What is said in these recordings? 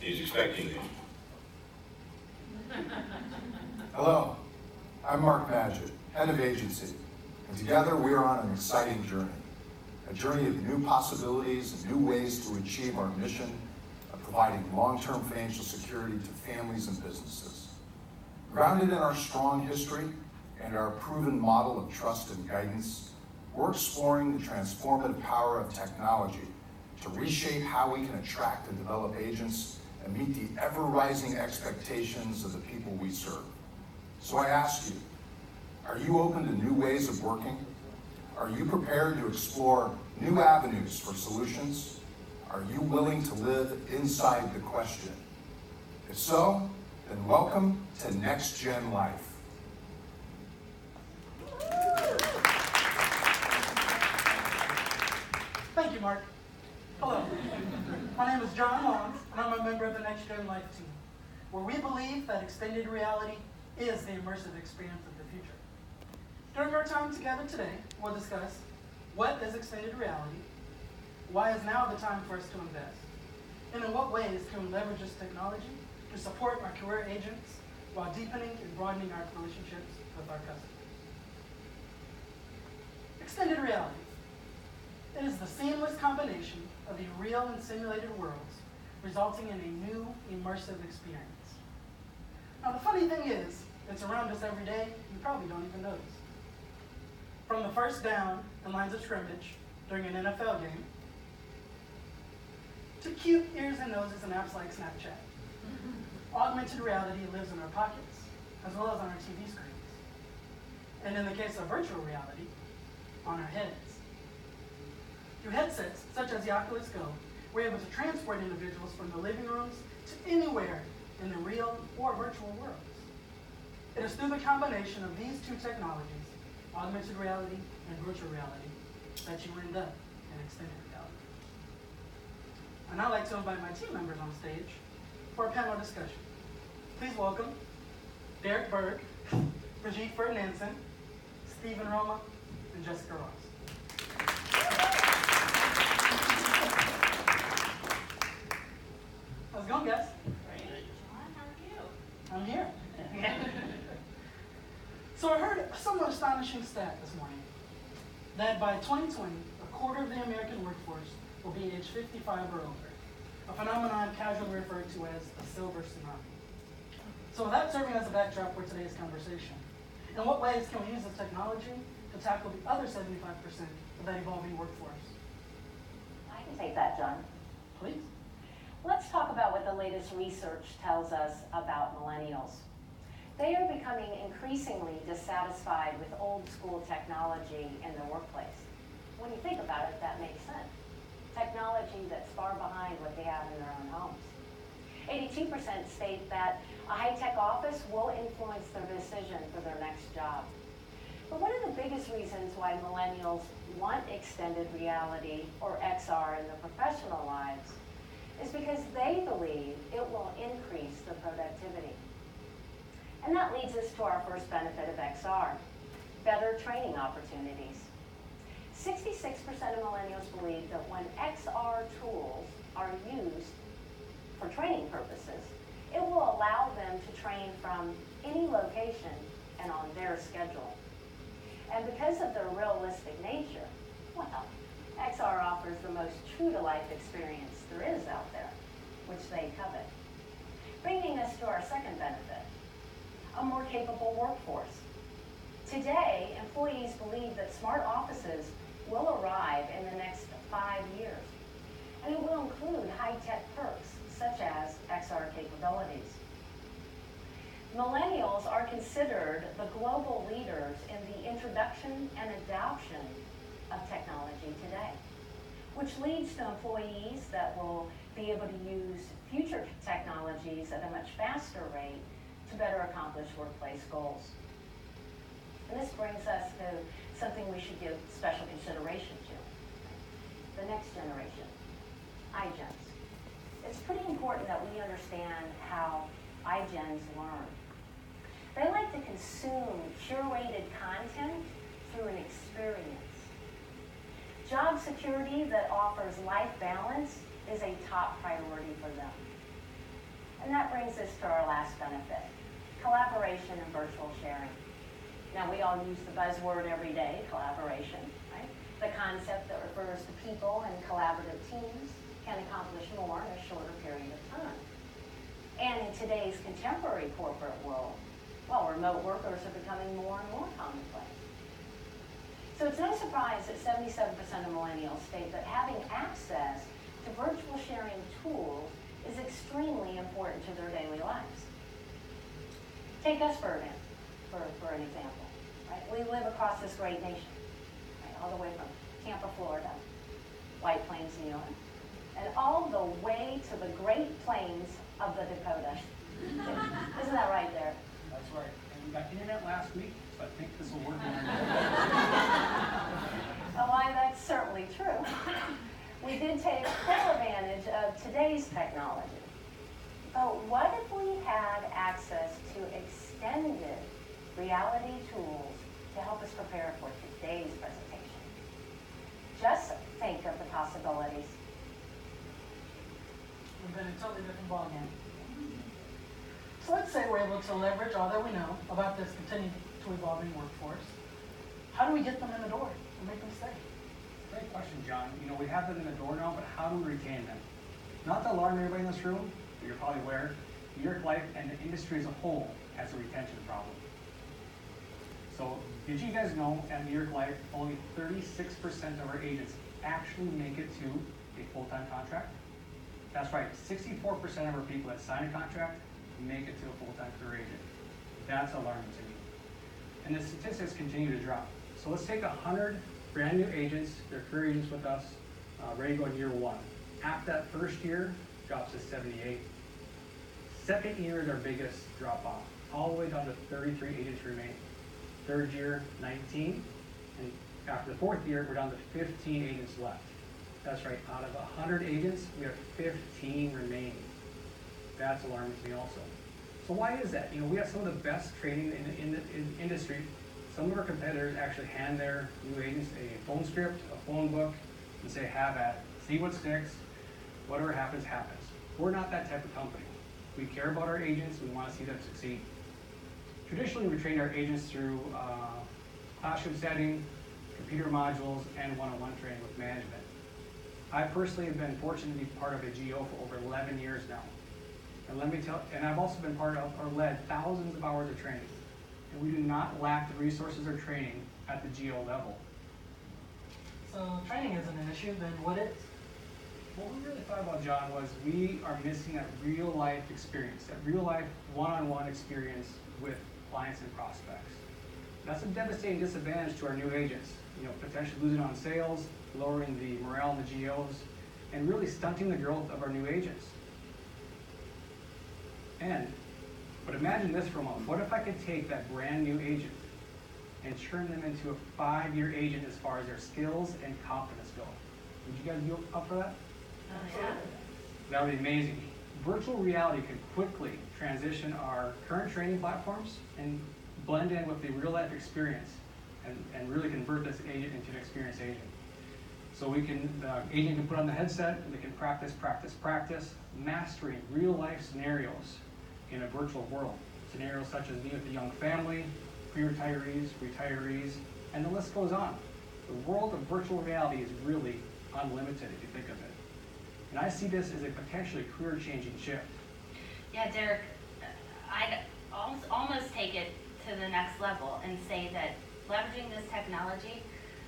He's expecting you. Hello, I'm Mark Magid, head of agency, and together we are on an exciting journey. A journey of new possibilities and new ways to achieve our mission of providing long-term financial security to families and businesses. Grounded in our strong history and our proven model of trust and guidance, we're exploring the transformative power of technology to reshape how we can attract and develop agents and meet the ever-rising expectations of the people we serve. So I ask you, are you open to new ways of working? Are you prepared to explore new avenues for solutions? Are you willing to live inside the question? If so, then welcome to Next Gen Life. Thank you, Mark. Hello. My name is John Lawrence, and I'm a member of the Next Gen Life team, where we believe that extended reality is the immersive experience of the future. During our time together today, we'll discuss what is extended reality, why is now the time for us to invest, and in what ways can we leverage this technology to support our career agents while deepening and broadening our relationships with our customers. Extended reality. It is the seamless combination of the real and simulated worlds, resulting in a new immersive experience. Now the funny thing is, it's around us every day, you probably don't even notice. From the first down and lines of scrimmage during an NFL game, to cute ears and noses and apps like Snapchat. Augmented reality lives in our pockets, as well as on our TV screens. And in the case of virtual reality, on our heads. Through headsets, such as the Oculus Go, we're able to transport individuals from the living rooms to anywhere in the real or virtual worlds. It is through the combination of these two technologies, augmented reality and virtual reality, that you end up in extended reality. And I'd like to invite my team members on stage for a panel discussion. Please welcome Derek Berg, Brigitte Ferdinandson, Stephen Roma, and Jessica Ross. How's it going, guys? Great. John, how are you? I'm here. So I heard a somewhat astonishing stat this morning that by 2020, a quarter of the American workforce will be age 55 or older, a phenomenon casually referred to as a silver tsunami. So with that serving as a backdrop for today's conversation, in what ways can we use this technology to tackle the other 75% of that evolving workforce? I can take that, John. Please. Let's talk about what the latest research tells us about millennials. They are becoming increasingly dissatisfied with old school technology in the workplace. When you think about it, that makes sense. Technology that's far behind what they have in their own homes. 82% state that a high-tech office will influence their decision for their next job. But one of the biggest reasons why millennials want extended reality or XR in their professional lives is because they believe it will increase their productivity. And that leads us to our first benefit of XR, better training opportunities. 66% of millennials believe that when XR tools are used for training purposes, it will allow them to train from any location and on their schedule. And because of their realistic nature, well, XR offers the most true-to-life experience there is out there, which they covet. Bringing us to our second benefit, a more capable workforce. Today, employees believe that smart offices will arrive in the next 5 years, and it will include high-tech perks such as XR capabilities. Millennials are considered the global leaders in the introduction and adoption of technology today, which leads to employees that will be able to use future technologies at a much faster rate to better accomplish workplace goals. And this brings us to something we should give special consideration to, the next generation, iGens. It's pretty important that we understand how iGens learn. They like to consume curated content through an experience. Job security that offers life balance is a top priority for them. And that brings us to our last benefit, collaboration and virtual sharing. Now, we all use the buzzword every day, collaboration, right? The concept that refers to people and collaborative teams can accomplish more in a shorter period of time. And in today's contemporary corporate world, well, remote workers are becoming more and more commonplace. So it's no surprise that 77% of millennials state that having access to virtual sharing tools is extremely important to their daily lives. Take us for an example, right? We live across this great nation, right? All the way from Tampa, Florida, White Plains, New York, and all the way to the Great Plains of the Dakotas. Isn't that right there? That's right. And we got internet last week, so I think this will work. Oh, why, that's certainly true. We did take full advantage of today's technology. But what if we had access to extended reality tools to help us prepare for today's presentation? Just think of the possibilities. We've been a totally different ballgame. So let's say we're able to leverage all that we know about this continuing to evolving workforce. How do we get them in the door and make them stay? Great question, John. You know, we have them in the door now, but how do we retain them? Not to alarm everybody in this room, but you're probably aware, New York Life and the industry as a whole has a retention problem. So, did you guys know at New York Life, only 36% of our agents actually make it to a full-time contract? That's right, 64% of our people that sign a contract make it to a full-time career agent. That's alarming to me. And the statistics continue to drop. So let's take 100 brand new agents, they're career agents with us, ready to go in year one. After that first year, drops to 78. Second year is our biggest drop off, all the way down to 33 agents remaining. Third year, 19, and after the fourth year, we're down to 15 agents left. That's right, out of 100 agents, we have 15 remaining. That's alarming to me also. So why is that? You know, we have some of the best training in the industry. Some of our competitors actually hand their new agents a phone script, a phone book, and say, have at it. See what sticks. Whatever happens, happens. We're not that type of company. We care about our agents. We want to see them succeed. Traditionally, we train our agents through classroom setting, computer modules, and one-on-one training with management. I personally have been fortunate to be part of a GO for over 11 years now. And let me tell, and I've also been part of or led thousands of hours of training. And we do not lack the resources or training at the GO level. So training isn't an issue, then what is? What we really thought about, John, was we are missing that real life experience, that real life one-on-one experience with clients and prospects. That's a devastating disadvantage to our new agents. You know, potentially losing on sales, lowering the morale in the GOs, and really stunting the growth of our new agents. But imagine this for a moment. What if I could take that brand new agent and turn them into a 5-year agent as far as their skills and confidence go? Would you guys be up for that? Oh, yeah. That would be amazing. Virtual reality could quickly transition our current training platforms and blend in with the real life experience and really convert this agent into an experienced agent. So the agent can put on the headset and they can practice, mastering real life scenarios in a virtual world. Scenarios such as being with a young family, pre-retirees, retirees, and the list goes on. The world of virtual reality is really unlimited if you think of it. And I see this as a potentially career-changing shift. Yeah, Derek, I'd almost take it to the next level and say that leveraging this technology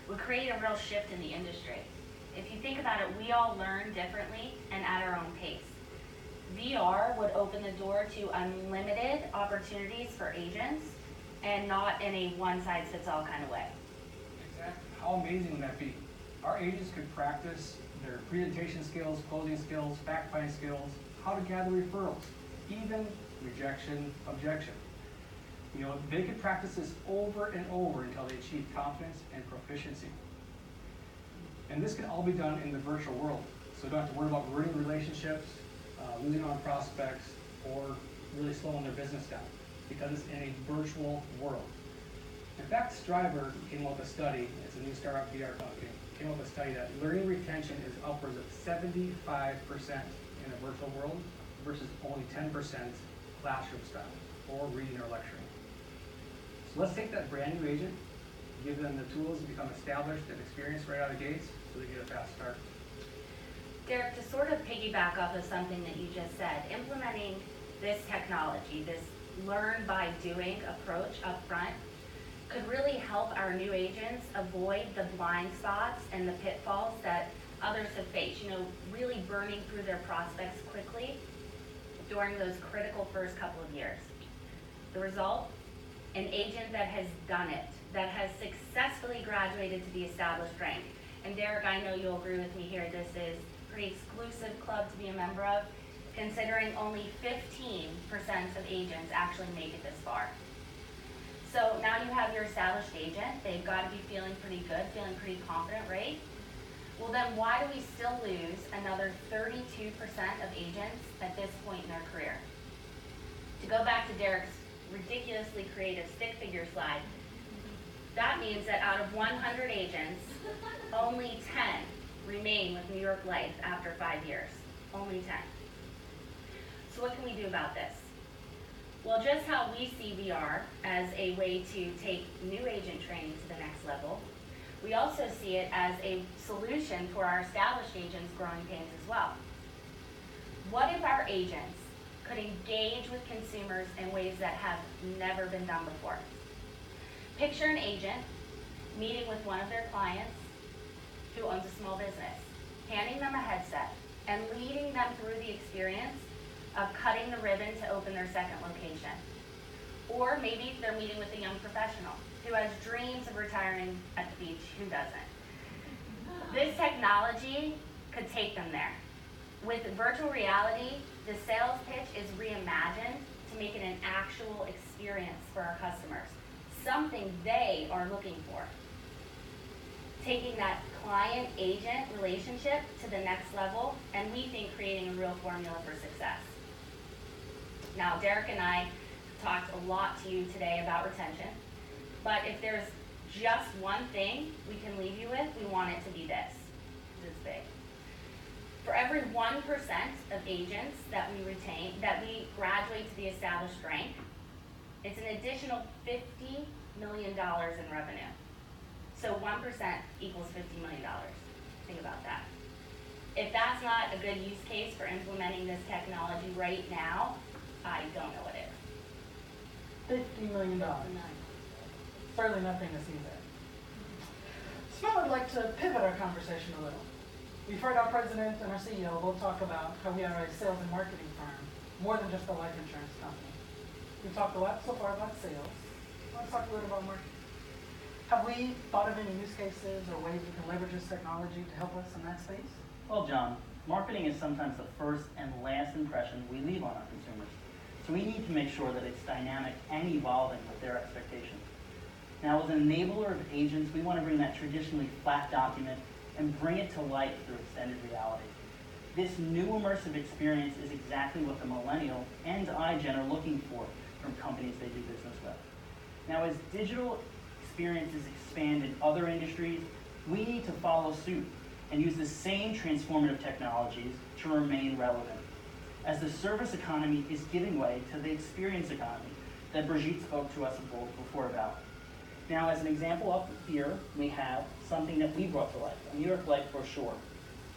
would create a real shift in the industry. If you think about it, we all learn differently and at our own pace. VR would open the door to unlimited opportunities for agents and not in a one-size-fits-all kind of way. Exactly. How amazing would that be? Our agents could practice their presentation skills, closing skills, fact-finding skills, how to gather referrals, even rejection, objection. You know, they could practice this over and over until they achieve confidence and proficiency. And this can all be done in the virtual world. So you don't have to worry about ruining relationships, losing on prospects, or really slowing their business down because it's in a virtual world. In fact, Striver came up with a study, it's a new startup VR company, came up with a study that learning retention is upwards of 75% in a virtual world versus only 10% classroom style, or reading or lecturing. So let's take that brand new agent, give them the tools to become established and experienced right out of the gates so they get a fast start. Derek, to sort of piggyback off of something that you just said, implementing this technology, this learn by doing approach up front, could really help our new agents avoid the blind spots and the pitfalls that others have faced, really burning through their prospects quickly during those critical first couple of years. The result, an agent that has done it, that has successfully graduated to the established rank. And Derek, I know you'll agree with me here, this is a pretty exclusive club to be a member of, considering only 15% of agents actually make it this far. So now you have your established agent, they've got to be feeling pretty good, feeling pretty confident, right? Well then why do we still lose another 32% of agents at this point in their career? To go back to Derek's ridiculously creative stick figure slide, that means that out of 100 agents, only 10 remain with New York Life after 5 years. Only 10. So what can we do about this? Well, just how we see VR as a way to take new agent training to the next level, we also see it as a solution for our established agents' growing pains as well. What if our agents could engage with consumers in ways that have never been done before? Picture an agent meeting with one of their clients who owns a small business, handing them a headset and leading them through the experience of cutting the ribbon to open their second location. Or maybe they're meeting with a young professional who has dreams of retiring at the beach. Who doesn't? This technology could take them there. With virtual reality, the sales pitch is reimagined to make it an actual experience for our customers, something they are looking for. Taking that client-agent relationship to the next level, and we think creating a real formula for success. Now, Derek and I talked a lot to you today about retention, but if there's just one thing we can leave you with, we want it to be this. This is big. For every 1% of agents that we retain, that we graduate to the established rank, it's an additional $50 million in revenue. So 1% equals $50 million. Think about that. If that's not a good use case for implementing this technology right now, I don't know what is. $50 million. Certainly nothing to see there. So now I'd like to pivot our conversation a little. We've heard our president and our CEO both talk about how we are a sales and marketing firm, more than just a life insurance company. We've talked a lot so far about sales. Let's talk a little about marketing. Have we thought of any use cases or ways we can leverage this technology to help us in that space? Well, John, marketing is sometimes the first and last impression we leave on our consumers. So we need to make sure that it's dynamic and evolving with their expectations. Now, as an enabler of agents, we want to bring that traditionally flat document and bring it to life through extended reality. This new immersive experience is exactly what the millennial and iGen are looking for from companies they do business with. Now, as digital experiences expand in other industries, we need to follow suit and use the same transformative technologies to remain relevant, as the service economy is giving way to the experience economy that Brigitte spoke to us before about. Now, as an example up here, we have something that we brought to life, a New York Life brochure.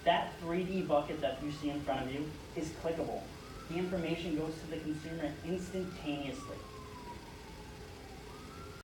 That 3D bucket that you see in front of you is clickable. The information goes to the consumer instantaneously.